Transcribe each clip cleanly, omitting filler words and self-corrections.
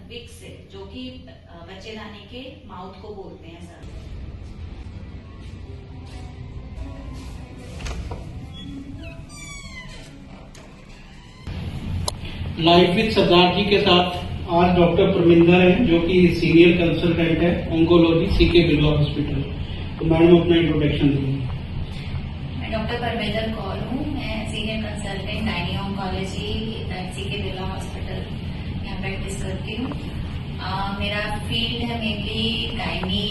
Cervix से, जो कि बच्चेदानी के माउथ को बोलते हैं sir. Life with Sardar ji के साथ आज डॉक्टर परमिंदर हैं, जो कि सीनियर कंसल्टेंट है ऑन्कोलॉजी सीके बिरला हॉस्पिटल। तो मैडम अपना इंट्रोडक्शन दीजिए। मैं डॉक्टर परमिंदर कौर हूँ। मैं senior consultant gynae oncology CK Birla hospital यहाँ प्रैक्टिस करती हूँ। मेरा फील्ड है mainly gynae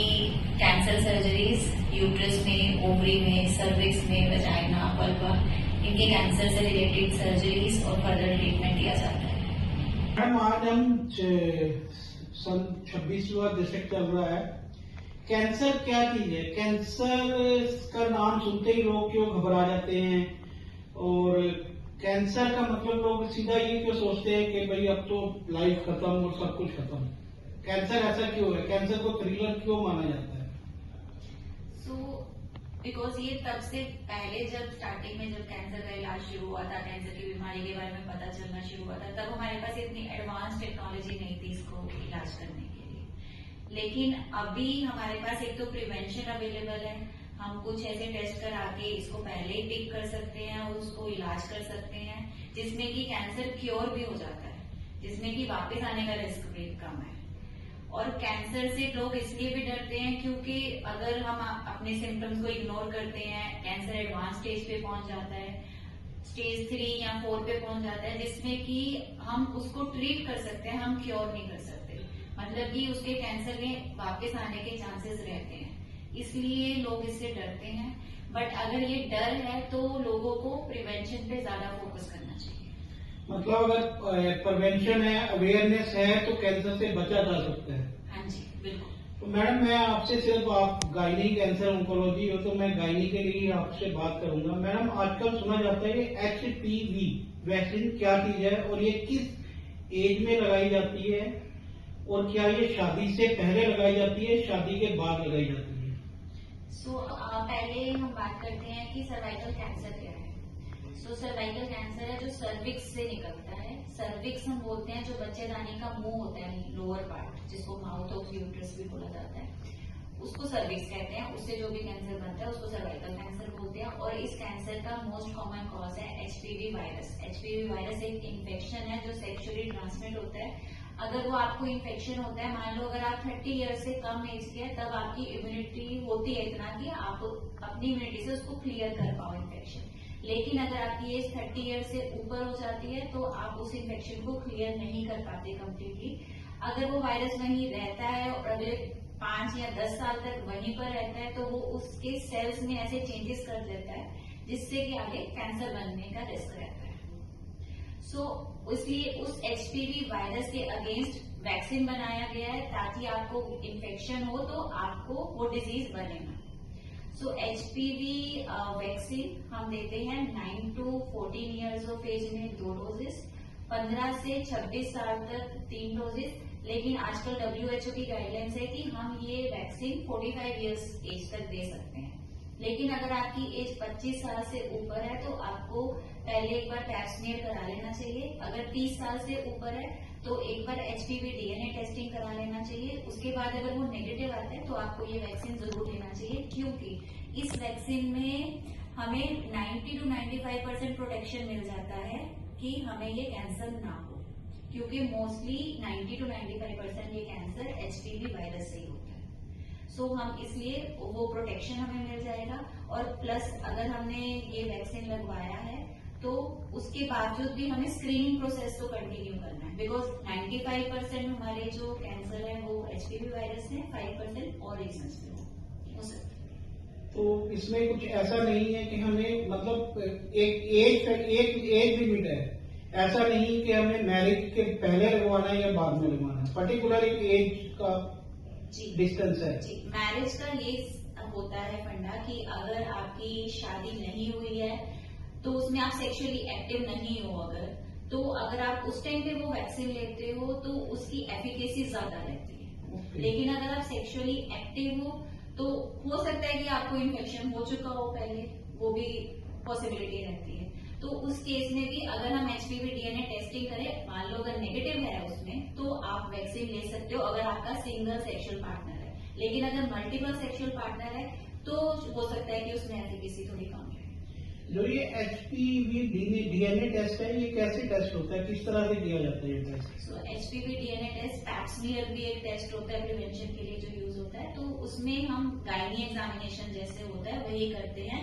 cancer surgeries, uterus में, ओवरी में, सर्विक्स में, वजाइना, वल्वा, इनके कैंसर से रिलेटेड सर्जरीज और फर्दर ट्रीटमेंट दिया जाता है। मैडम आज हम सन 26वां दशक चल रहा है। कैंसर क्या चीज है? कैंसर का नाम सुनते ही लोग क्यों घबरा जाते हैं, और कैंसर का मतलब लोग सीधा ये क्यों सोचते हैं कि भाई अब तो लाइफ खत्म और सब कुछ खत्म। कैंसर ऐसा क्यों है? कैंसर को थ्रिलर क्यों माना जाता है? बिकॉज ये तब से पहले जब स्टार्टिंग में जब कैंसर का इलाज शुरू हुआ था, कैंसर की बीमारी के बारे में पता चलना शुरू हुआ था, तब हमारे पास इतनी एडवांस टेक्नोलॉजी नहीं थी इसको इलाज करने के लिए। लेकिन अभी हमारे पास एक तो प्रिवेंशन अवेलेबल है, हम कुछ ऐसे टेस्ट करा के इसको पहले ही पिक कर सकते हैं और उसको इलाज कर सकते हैं, जिसमें कि कैंसर क्योर भी हो जाता है, जिसमें कि वापस आने का रिस्क भी कम है। और कैंसर से लोग इसलिए भी डरते हैं क्योंकि अगर हम अपने सिम्टम्स को इग्नोर करते हैं, कैंसर एडवांस स्टेज पे पहुंच जाता है, स्टेज 3 या 4 पे पहुंच जाता है, जिसमें कि हम उसको ट्रीट कर सकते हैं, हम क्योर नहीं कर सकते। मतलब कि उसके कैंसर में वापस आने के चांसेस रहते हैं, इसलिए लोग इससे डरते हैं। बट अगर ये डर है तो लोगों को प्रिवेंशन पे ज्यादा फोकस करना चाहिए। मतलब अगर प्रिवेंशन है, अवेयरनेस है, तो कैंसर से बचा जा सकता है। हाँ जी, बिल्कुल। तो मैडम मैं आपसे सिर्फ, आप गायनी कैंसर ऑन्कोलॉजी हो तो मैं गायनी के लिए आपसे बात करूंगा। मैडम आजकल सुना जाता है कि HPV वैक्सीन क्या चीज है और ये किस एज में लगाई जाती है, और क्या ये शादी से पहले लगाई जाती है, शादी के बाद लगाई जाती है? पहले हम बात करते हैं कि सर्वाइकल कैंसर क्या है। सर्वाइकल कैंसर है जो सर्विक्स से निकलता है। सर्विक्स हम बोलते हैं जो बच्चेदानी का मुंह होता है, लोअर पार्ट, जिसको माउथ ऑफ यूट्रस भी बोला जाता है, उसको सर्विक्स कहते हैं। उससे जो भी कैंसर बनता है उसको सर्वाइकल कैंसर बोलते हैं। और इस कैंसर का मोस्ट कॉमन कॉज है HPV वायरस। HPV वायरस एक इन्फेक्शन है जो सेक्सुअली ट्रांसमिट होता है। अगर वो आपको इन्फेक्शन होता है, मान लो अगर आप 30 ईयर्स से कम एज के हैं, तब आपकी इम्यूनिटी होती है इतना कि आप अपनी इम्यूनिटी से उसको क्लियर कर पाओ इन्फेक्शन। लेकिन अगर आपकी एज 30 ईयर्स से ऊपर हो जाती है तो आप उस इन्फेक्शन को क्लियर नहीं कर पाते कम्प्लीटली। अगर वो वायरस वहीं रहता है और अगले 5 या 10 साल तक वहीं पर रहता है, तो वो उसके सेल्स में ऐसे चेंजेस कर देता है जिससे कि आगे कैंसर बनने का रिस्क रहता है। इसलिए उस HPV वायरस के अगेंस्ट वैक्सीन बनाया गया है, ताकि आपको इन्फेक्शन हो तो आपको वो डिजीज बनेगा। HPV वैक्सीन हम देते हैं 9 to 14 ईयर्स ऑफ एज में 2 डोजेस, 15 से 26 साल तक 3 डोजेस। लेकिन आजकल WHO की गाइडलाइंस है कि हम ये वैक्सीन 45 ईयर्स एज तक दे सकते हैं। लेकिन अगर आपकी एज 25 साल से ऊपर है तो आपको पहले एक बार पैप स्मीयर करा लेना चाहिए। अगर 30 साल से ऊपर है तो एक बार HPV DNA टेस्टिंग करा लेना चाहिए। उसके बाद अगर वो नेगेटिव आता है तो आपको ये वैक्सीन जरूर लेना चाहिए, क्योंकि इस वैक्सीन में हमें 90 to 95% प्रोटेक्शन मिल जाता है कि हमें ये कैंसर ना हो, क्योंकि मोस्टली 90 to 95% ये कैंसर HPV वायरस से ही होता है। हम इसलिए वो प्रोटेक्शन हमें मिल जाएगा। और प्लस अगर हमने ये वैक्सीन लगवाया है तो उसके बावजूद भी हमें स्क्रीनिंग प्रोसेस तो कंटिन्यू करना है, बिकॉज 95% हमारे जो कैंसर है वो HPV वायरस है, 5% और रीजंस पे हो सकते हैं। तो इसमें कुछ ऐसा नहीं है कि हमें, मतलब एक एज लिमिट है, ऐसा नहीं कि हमें मैरिज के पहले लगवाना है या बाद में लगवाना है, पर्टिकुलर एक एज का डिस्टेंस है? जी, मैरिज का ये होता है फंडा कि अगर आपकी शादी नहीं हुई है तो उसमें आप सेक्सुअली एक्टिव नहीं हो, अगर आप उस टाइम पे वो वैक्सीन लेते हो तो उसकी एफिकेसी ज्यादा रहती है। लेकिन अगर आप सेक्सुअली एक्टिव हो तो हो सकता है कि आपको इन्फेक्शन हो चुका हो पहले, वो भी पॉसिबिलिटी रहती है। तो उस केस में भी अगर हम HPV DNA टेस्टिंग करें, मान लो अगर नेगेटिव है उसमें, तो आप वैक्सीन वैक्सीन ले सकते हो अगर आपका सिंगल सेक्सुअल पार्टनर है। लेकिन अगर मल्टीपल सेक्सुअल पार्टनर है तो हो सकता है कि उसमें एफिकेसी थोड़ी कम है। जो ये HPV DNA टेस्ट है, ये कैसे टेस्ट होता है, किस तरह से किया जाता है ये test? So HPV DNA test, pap smear भी एक टेस्ट होता है प्रिवेंशन के लिए जो यूज होता है। तो उसमें हम गायनी एग्जामिनेशन जैसे होता है वही करते हैं।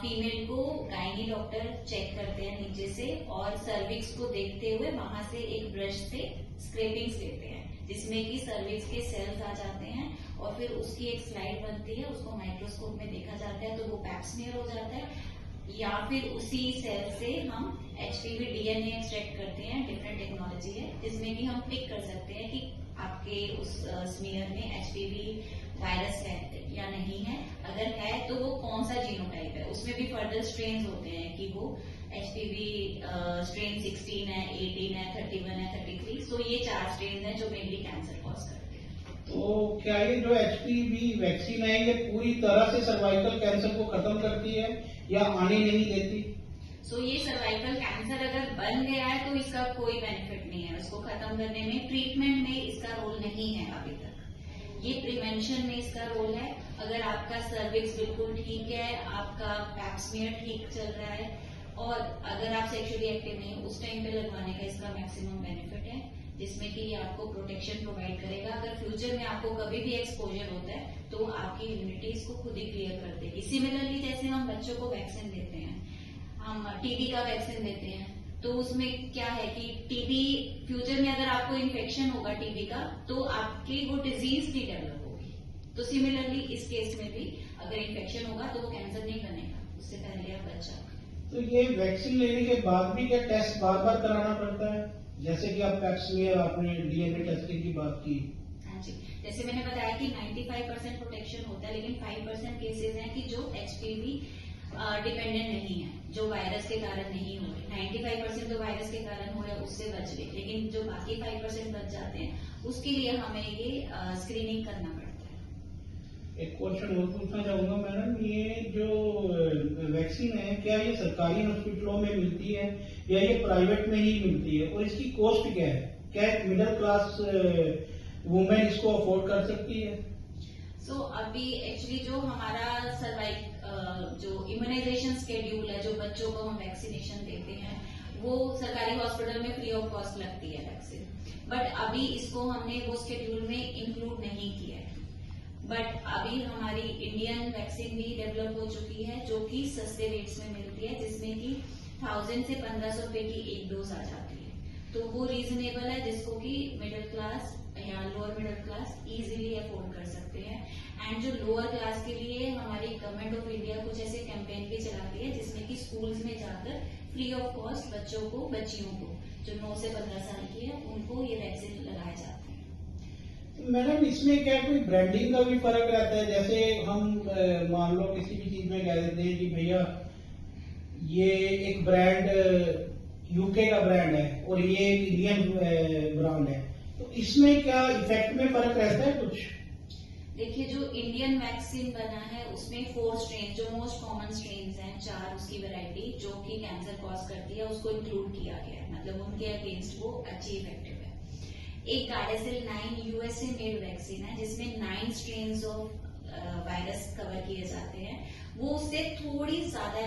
फीमेल को गायनी डॉक्टर चेक करते हैं नीचे से और सर्विक्स को देखते हुए वहां से एक ब्रश से स्क्रैपिंग्स लेते हैं जिसमें कि सर्विक्स के सेल्स आ जाते हैं और फिर उसकी एक स्लाइड बनती है, उसको माइक्रोस्कोप में देखा जाता है तो वो पैप स्मीयर हो जाता है। या फिर उसी सेल से हम HPV DNA एक्सट्रैक्ट करते हैं, डिफरेंट टेक्नोलॉजी है जिसमें कि हम पिक कर सकते हैं कि आपके उस स्मीयर में HPV वायरस है या नहीं है। अगर है तो वो कौन सा जीनोटाइप है। उसमें भी फर्दर स्ट्रेन होते हैं कि वो HPV स्ट्रेन 16 है, 18 है, 31 है, 33। सो ये 4 स्ट्रेन है जो मेनली कैंसर कॉज करते हैं। तो क्या ये जो HPV वैक्सीन है ये पूरी तरह से सर्वाइकल कैंसर को खत्म करती है या आने नहीं देती? सो ये सर्वाइकल कैंसर अगर बन गया है तो इसका कोई बेनिफिट नहीं है उसको खत्म करने में। ट्रीटमेंट में इसका रोल नहीं है अभी तक, ये प्रिवेंशन में इसका रोल है। अगर आपका सर्विक्स बिल्कुल ठीक है, आपका पैप स्मीयर ठीक चल रहा है और अगर आप सेक्सुअली एक्टिव नहीं हो उस टाइम पे लगवाने का इसका मैक्सिमम बेनिफिट है जिसमें कि ये आपको प्रोटेक्शन प्रोवाइड करेगा। अगर फ्यूचर में आपको कभी भी एक्सपोजर होता है तो आपकी इम्यूनिटी इसको खुद ही क्लियर कर देगी। सिमिलरली जैसे हम बच्चों को वैक्सीन देते हैं, हम टीबी का वैक्सीन देते हैं तो उसमें क्या है कि टीबी फ्यूचर में अगर आपको इन्फेक्शन होगा टीबी का तो आपकी वो डिजीज नहीं डेवलप होगी। तो सिमिलरली इस केस में भी अगर इन्फेक्शन होगा तो वो कैंसर नहीं बनेगा, उससे पहले आप बचा। तो ये वैक्सीन लेने के बाद भी क्या टेस्ट बार बार कराना पड़ता है? जैसे कि आप पैप स्मीयर, आपने DNA टेस्टिंग की बात की। हाँ जी, जैसे मैंने बताया कि 95% प्रोटेक्शन होता है लेकिन 5% केसेस हैं कि जो HPV डिपेंडेंट नहीं है, जो वायरस के कारण नहीं हो रहे। 95% तो वायरस के कारण हो रहा है उससे बच गए, लेकिन जो बाकी 5% बच जाते हैं उसके लिए हमें ये स्क्रीनिंग करना पड़ता है। एक क्वेश्चन और पूछना चाहूंगा मैडम, ये जो वैक्सीन है क्या ये सरकारी हॉस्पिटलों में मिलती है या ये प्राइवेट में ही मिलती है और इसकी कॉस्ट क्या है? क्या एक मिडिल क्लास वुमेन इसको अफोर्ड कर सकती है? सो अभी एक्चुअली जो हमारा जो इम्यूनाइजेशन स्केड्यूल है, जो बच्चों को हम वैक्सीनेशन देते हैं वो सरकारी हॉस्पिटल में फ्री ऑफ कॉस्ट लगती है वैक्सीन, बट अभी इसको हमने वो स्केड्यूल में इंक्लूड नहीं किया है। बट अभी हमारी इंडियन वैक्सीन भी डेवलप हो चुकी है जो कि सस्ते रेट्स में मिलती है जिसमें कि 1000 से 1500 रुपए की एक डोज आ जाती है। तो वो रीजनेबल है जिसको कि मिडिल क्लास या lower middle class easily afford कर सकते हैं। एंड जो लोअर क्लास के लिए हमारी गवर्नमेंट ऑफ इंडिया कुछ ऐसे कैंपेन भी चलाती है जिसमें कि स्कूल्स में जाकर फ्री ऑफ कॉस्ट बच्चों को, बच्चियों को जो 9 से 15 साल की है उनको ये वैक्सीन लगाए जाते हैं। मैडम इसमें क्या कोई ब्रांडिंग का भी फर्क रहता है? जैसे हम मान लो किसी भी चीज में कह देते हैं कि भैया ये एक ब्रांड UK का ब्रांड है और ये एक इंडियन ब्रांड है, तो इसमें क्या इफेक्ट में फर्क रहता है कुछ? देखिए जो इंडियन वैक्सीन बना है उसमें 4 स्ट्रेन जो मोस्ट कॉमन स्ट्रेन हैं, 4 उसकी वैरायटी जो कि कैंसर कॉज करती है उसको इंक्लूड किया गया है, मतलब उनके अगेंस्ट वो अच्छी इफेक्टिव है। एक गार्डेसिल 9 USA मेड वैक्सीन है जिसमें 9 स्ट्रेन ऑफ वायरस कवर किए जाते हैं, वो उससे थोड़ी ज्यादा